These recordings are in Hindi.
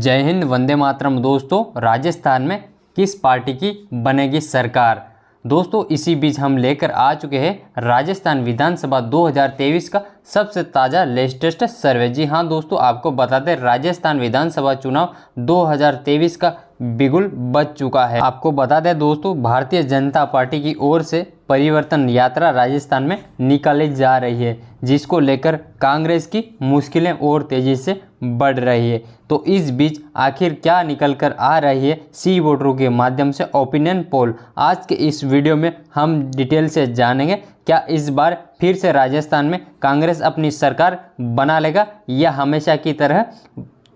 जय हिंद, वंदे मातरम। दोस्तों, राजस्थान में किस पार्टी की बनेगी सरकार? दोस्तों, इसी बीच हम लेकर आ चुके हैं राजस्थान विधानसभा 2023 का सबसे ताज़ा लेटेस्ट सर्वे। जी हाँ दोस्तों, आपको बताते हैं राजस्थान विधानसभा चुनाव 2023 का बिगुल बज चुका है। आपको बता दें दोस्तों, भारतीय जनता पार्टी की ओर से परिवर्तन यात्रा राजस्थान में निकाली जा रही है, जिसको लेकर कांग्रेस की मुश्किलें और तेजी से बढ़ रही है। तो इस बीच आखिर क्या निकल कर आ रही है सी वोटरों के माध्यम से ओपिनियन पोल, आज के इस वीडियो में हम डिटेल से जानेंगे। क्या इस बार फिर से राजस्थान में कांग्रेस अपनी सरकार बना लेगा या हमेशा की तरह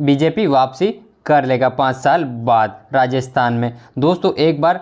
बीजेपी वापसी कर लेगा 5 साल बाद राजस्थान में? दोस्तों, एक बार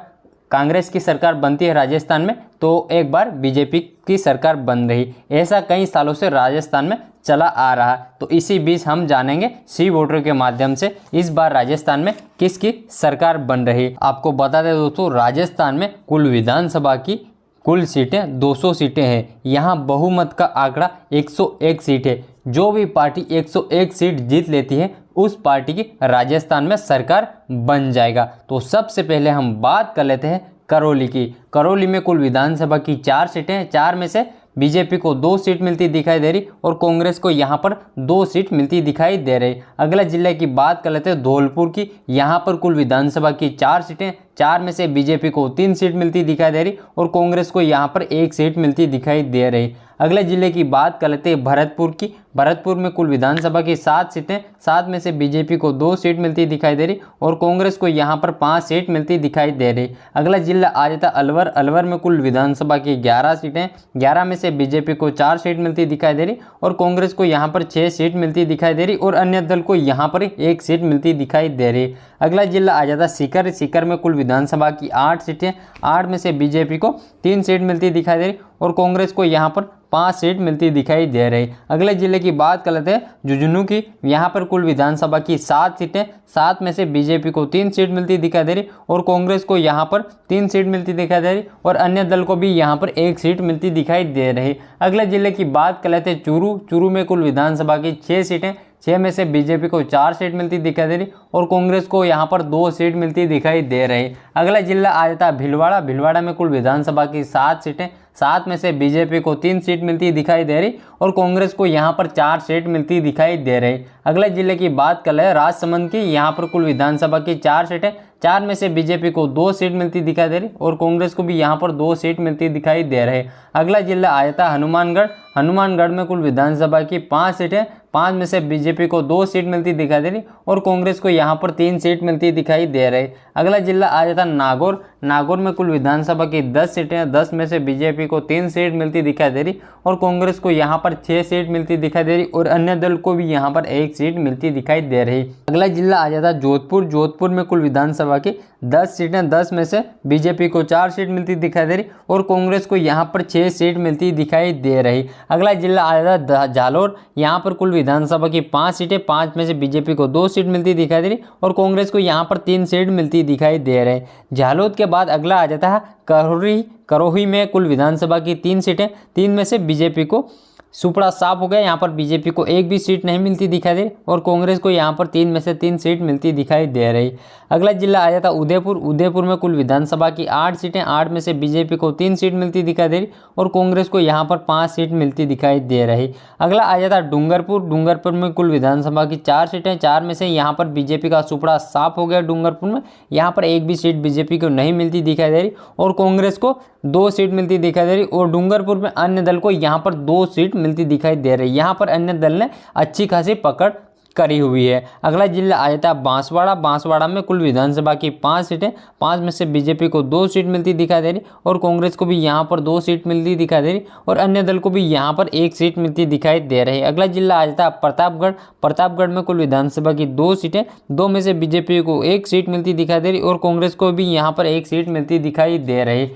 कांग्रेस की सरकार बनती है राजस्थान में तो एक बार बीजेपी की सरकार बन रही, ऐसा कई सालों से राजस्थान में चला आ रहा। तो इसी बीच हम जानेंगे सी वोटर के माध्यम से इस बार राजस्थान में किसकी सरकार बन रही। आपको बता दें दोस्तों, राजस्थान में कुल विधानसभा की कुल सीटें 200 सीटें हैं। यहाँ बहुमत का आंकड़ा 101 सीट है। जो भी पार्टी 101 सीट जीत लेती है उस पार्टी की राजस्थान में सरकार बन जाएगा। तो सबसे पहले हम बात कर लेते हैं करौली की। करौली में कुल विधानसभा की 4 सीटें हैं। 4 में से बीजेपी को 2 सीट मिलती दिखाई दे रही और कांग्रेस को यहाँ पर 2 सीट मिलती दिखाई दे रही। अगला जिले की बात कर लेते हैं धौलपुर की। यहाँ पर कुल विधानसभा की 4 सीटें, 4 में से बीजेपी को 3 सीट मिलती दिखाई दे रही और कांग्रेस को यहाँ पर 1 सीट मिलती दिखाई दे रही। अगले जिले की बात कर लेते हैं भरतपुर की। भरतपुर में कुल विधानसभा की 7 सीटें, 7 में से बीजेपी को 2 सीट मिलती दिखाई दे रही और कांग्रेस को यहाँ पर 5 सीट मिलती दिखाई दे रही। अगला जिला आ जाता अलवर। अलवर में कुल विधानसभा की 11 सीटें, 11 में से बीजेपी को 4 सीट मिलती दिखाई दे रही और कांग्रेस को यहाँ पर 6 सीट मिलती दिखाई दे रही और अन्य दल को यहाँ पर 1 सीट मिलती दिखाई दे रही। अगला जिला आ जाता सीकर। सीकर में कुल विधानसभा की 8 सीटें, 8 में से बीजेपी को 3 सीट मिलती दिखाई दे रही और कांग्रेस को यहाँ पर 5 सीट मिलती दिखाई दे रही। अगले जिले की बात कर लेते हैं झुंझुनू की। यहाँ पर कुल विधानसभा की 7 सीटें, 7 में से बीजेपी को 3 सीट मिलती दिखाई दे रही और कांग्रेस को यहाँ पर 3 सीट मिलती दिखाई दे रही और अन्य दल को भी यहाँ पर 1 सीट मिलती दिखाई दे रही। अगले जिले की बात कर लेते हैं चूरू। चूरू में कुल विधानसभा की 6 सीटें, 6 में से बीजेपी को 4 सीट मिलती दिखाई दे रही और कांग्रेस को यहाँ पर 2 सीट मिलती दिखाई दे रही। अगला जिला आ जाता है भीलवाड़ा। भीलवाड़ा में कुल विधानसभा की 7 सीटें, 7 में से बीजेपी को 3 सीट मिलती दिखाई दे रही और कांग्रेस को यहाँ पर 4 सीट मिलती दिखाई दे रही। अगले जिले की बात कर ले राजसमंद की। यहाँ पर कुल विधानसभा की 4 सीटें, 4 में से बीजेपी को 2 सीट मिलती दिखाई दे रही और कांग्रेस को भी यहाँ पर 2 सीट मिलती दिखाई दे रहे। अगला जिला आ जाता हनुमानगढ़। हनुमानगढ़ में कुल विधानसभा की 5 सीटें, 5 में से बीजेपी को 2 सीट मिलती दिखाई दे रही और कांग्रेस को यहाँ पर 3 सीट मिलती दिखाई दे रही। अगला जिला आ जाता नागौर। नागौर में कुल विधानसभा की 10 सीटें, 10 में से बीजेपी को 3 सीट मिलती दिखाई दे रही और कांग्रेस को यहाँ पर 6 सीट मिलती दिखाई दे रही और अन्य दल को भी यहाँ पर 1 सीट मिलती दिखाई दे रही। अगला जिला आ जाता जोधपुर। जोधपुर में कुल विधानसभा की 10 सीटें, 10 में से बीजेपी को 4 सीट मिलती दिखाई दे रही और कांग्रेस को यहाँ पर 6 सीट मिलती दिखाई दे रही। अगला जिला आ जाता जालोर। यहाँ पर कुल विधानसभा की 5 सीटें, 5 में से बीजेपी को 2 सीट मिलती दिखाई दे रही और कांग्रेस को यहाँ पर 3 सीट मिलती दिखाई दे रहे। झालोद के बाद अगला आ जाता है करोही। करोही में कुल विधानसभा की 3 सीटें, 3 में से बीजेपी को सुपड़ा साफ हो गया, यहाँ पर बीजेपी को 1 भी सीट नहीं मिलती दिखाई दे रही और कांग्रेस को यहाँ पर 3 में से 3 सीट मिलती दिखाई दे रही। अगला जिला आ जाता उदयपुर। उदयपुर में कुल विधानसभा की 8 सीटें, 8 में से बीजेपी को 3 सीट मिलती दिखाई दे रही और कांग्रेस को यहाँ पर 5 सीट मिलती दिखाई दे रही। अगला आ जाता डूंगरपुर। डूंगरपुर में कुल विधानसभा की 4 सीटें, 4 में से यहाँ पर बीजेपी का सुपड़ा साफ हो गया। डूंगरपुर में यहाँ पर 1 भी सीट बीजेपी को नहीं मिलती दिखाई दे रही और कांग्रेस को 2 सीट मिलती दिखाई दे रही और डूंगरपुर में अन्य दल को यहाँ पर 2 सीट मिलती दिखाई दे रही। यहाँ पर अन्य दल ने अच्छी खासी पकड़ करी हुई है। अगला जिला आ जाता है बांसवाड़ा। बांसवाड़ा में कुल विधानसभा की 5 सीटें, 5 में से बीजेपी को 2 सीट मिलती दिखाई दे रही और कांग्रेस को भी यहाँ पर 2 सीट मिलती दिखाई दे रही और अन्य दल को भी यहाँ पर 1 सीट मिलती दिखाई दे रही। अगला जिला आ जाता है प्रतापगढ़। प्रतापगढ़ में कुल विधानसभा की 2 सीटें, 2 में से बीजेपी को 1 सीट मिलती दिखाई दे रही और कांग्रेस को भी यहाँ पर 1 सीट मिलती दिखाई दे रही।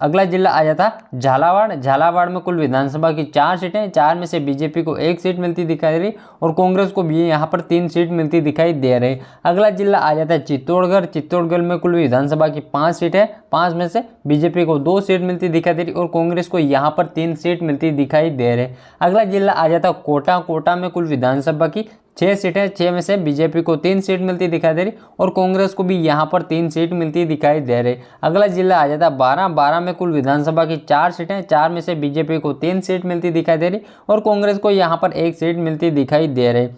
अगला जिला आ जाता झालावाड़। झालावाड़ में कुल विधानसभा की 4 सीटें, 4 में से बीजेपी को 1 सीट मिलती दिखाई दे रही और कांग्रेस को भी यहाँ पर 3 सीट मिलती दिखाई दे रही। अगला जिला आ जाता है चित्तौड़गढ़। चित्तौड़गढ़ में कुल विधानसभा की 5 सीटें, 5 में से बीजेपी को 2 सीट मिलती दिखाई दे रही और कांग्रेस को यहाँ पर 3 सीट मिलती दिखाई दे रही। अगला जिला आ जाता है कोटा। कोटा में कुल विधानसभा की 6 सीटें, 6 में से बीजेपी को 3 सीट मिलती दिखाई दे रही और कांग्रेस को भी यहाँ पर 3 सीट मिलती दिखाई दे रही। अगला जिला आ जाता है 12। 12 में कुल विधानसभा की 4 सीटें, 4 में से बीजेपी को 3 सीट मिलती दिखाई दे रही और कांग्रेस को यहाँ पर 1 सीट मिलती दिखाई दे रही।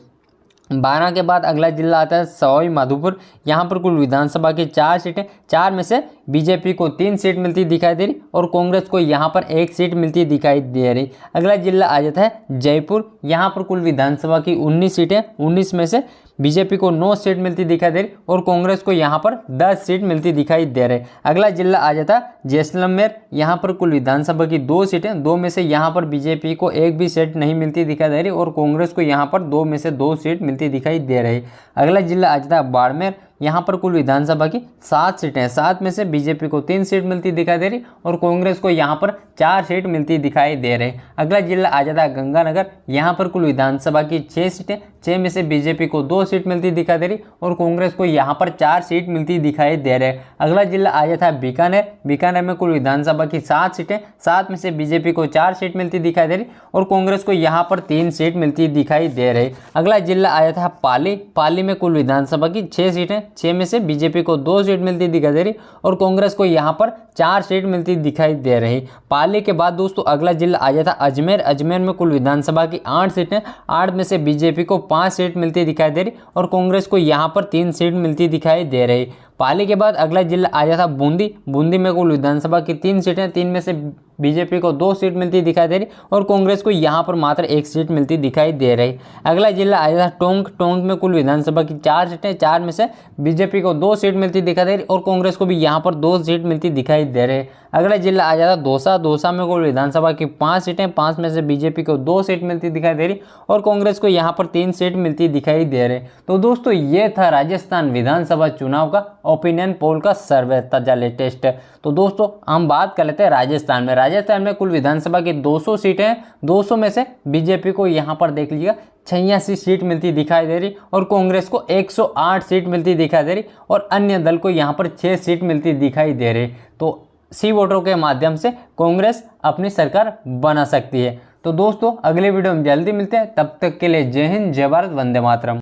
12 के बाद अगला जिला आता है सवाई माधोपुर। यहाँ पर कुल विधानसभा की 4 सीटें, 4 में से बीजेपी को 3 सीट मिलती दिखाई दे रही और कांग्रेस को यहाँ पर 1 सीट मिलती दिखाई दे रही। अगला जिला आ जाता है जयपुर। यहाँ पर कुल विधानसभा की 19 सीटें, 19 में से बीजेपी को 9 सीट मिलती दिखाई दे रही और कांग्रेस को यहाँ पर 10 सीट मिलती दिखाई दे रही। अगला जिला आ जाता है जैसलमेर। यहाँ पर कुल विधानसभा की 2 सीटें, 2 में से यहाँ पर बीजेपी को 1 भी सीट नहीं मिलती दिखाई दे रही और कांग्रेस को यहाँ पर 2 में से 2 सीट मिलती दिखाई दे रही। अगला जिला आ जाता है बाड़मेर। यहाँ पर कुल विधानसभा की 7 सीटें, 7 में से बीजेपी को 3 सीट मिलती दिखाई दे रही और कांग्रेस को यहाँ पर 4 सीट मिलती दिखाई दे रही। अगला जिला आ जाता है गंगानगर। यहाँ पर कुल विधानसभा की 6 सीटें, 6 में से बीजेपी को 2 सीट मिलती दिखाई दे रही और कांग्रेस को यहाँ पर 4 सीट मिलती दिखाई दे रहे। अगला जिला आ जाता है बीकानेर। बीकानेर में कुल विधानसभा की 7 सीटें, 7 में से बीजेपी को 4 सीट मिलती दिखाई दे रही और कांग्रेस को यहाँ पर 3 सीट मिलती दिखाई दे रही। अगला जिला आ जाता है पाली। पाली में कुल विधानसभा की 6 सीटें, 6 में से बीजेपी को 2 सीट मिलती दिखाई दे रही और कांग्रेस को यहाँ पर 4 सीट मिलती दिखाई दे रही। पाली के बाद दोस्तों अगला जिला आ जाता है अजमेर। अजमेर में कुल विधानसभा की 8 सीटें, 8 में से बीजेपी को 5 सीट मिलती दिखाई दे रही और कांग्रेस को यहाँ पर 3 सीट मिलती दिखाई दे रही। पाली के बाद अगला जिला आ जाता बूंदी। बूंदी में कुल विधानसभा की 3 सीटें, 3 में से बीजेपी को 2 सीट मिलती दिखाई दे रही और कांग्रेस को यहाँ पर मात्र 1 सीट मिलती दिखाई दे रही। अगला जिला आ जाता टोंक। टोंक में कुल विधानसभा की 4 सीटें, 4 में से बीजेपी को 2 सीट मिलती दिखाई दे रही और कांग्रेस को भी यहाँ पर 2 सीट मिलती दिखाई दे रही। अगला जिला आ जाता दौसा। दौसा में कुल विधानसभा की 5 सीटें, 5 में से बीजेपी को 2 सीट मिलती दिखाई दे रही और कांग्रेस को यहाँ पर 3 सीट मिलती दिखाई दे रही। तो दोस्तों ये था राजस्थान विधानसभा चुनाव का ओपिनियन पोल का सर्वे, ताजा लेटेस्ट। तो दोस्तों हम बात कर लेते हैं राजस्थान में। राजस्थान में कुल विधानसभा की 200 सीटें हैं, 200 में से बीजेपी को यहाँ पर देख लीजिएगा 86 सीट मिलती दिखाई दे रही और कांग्रेस को 108 सीट मिलती दिखाई दे रही और अन्य दल को यहाँ पर 6 सीट मिलती दिखाई दे रही। तो सी वोटरों के माध्यम से कांग्रेस अपनी सरकार बना सकती है। तो दोस्तों अगले वीडियो में जल्दी मिलते हैं, तब तक के लिए जय हिंद, जय भारत, वंदे मातरम।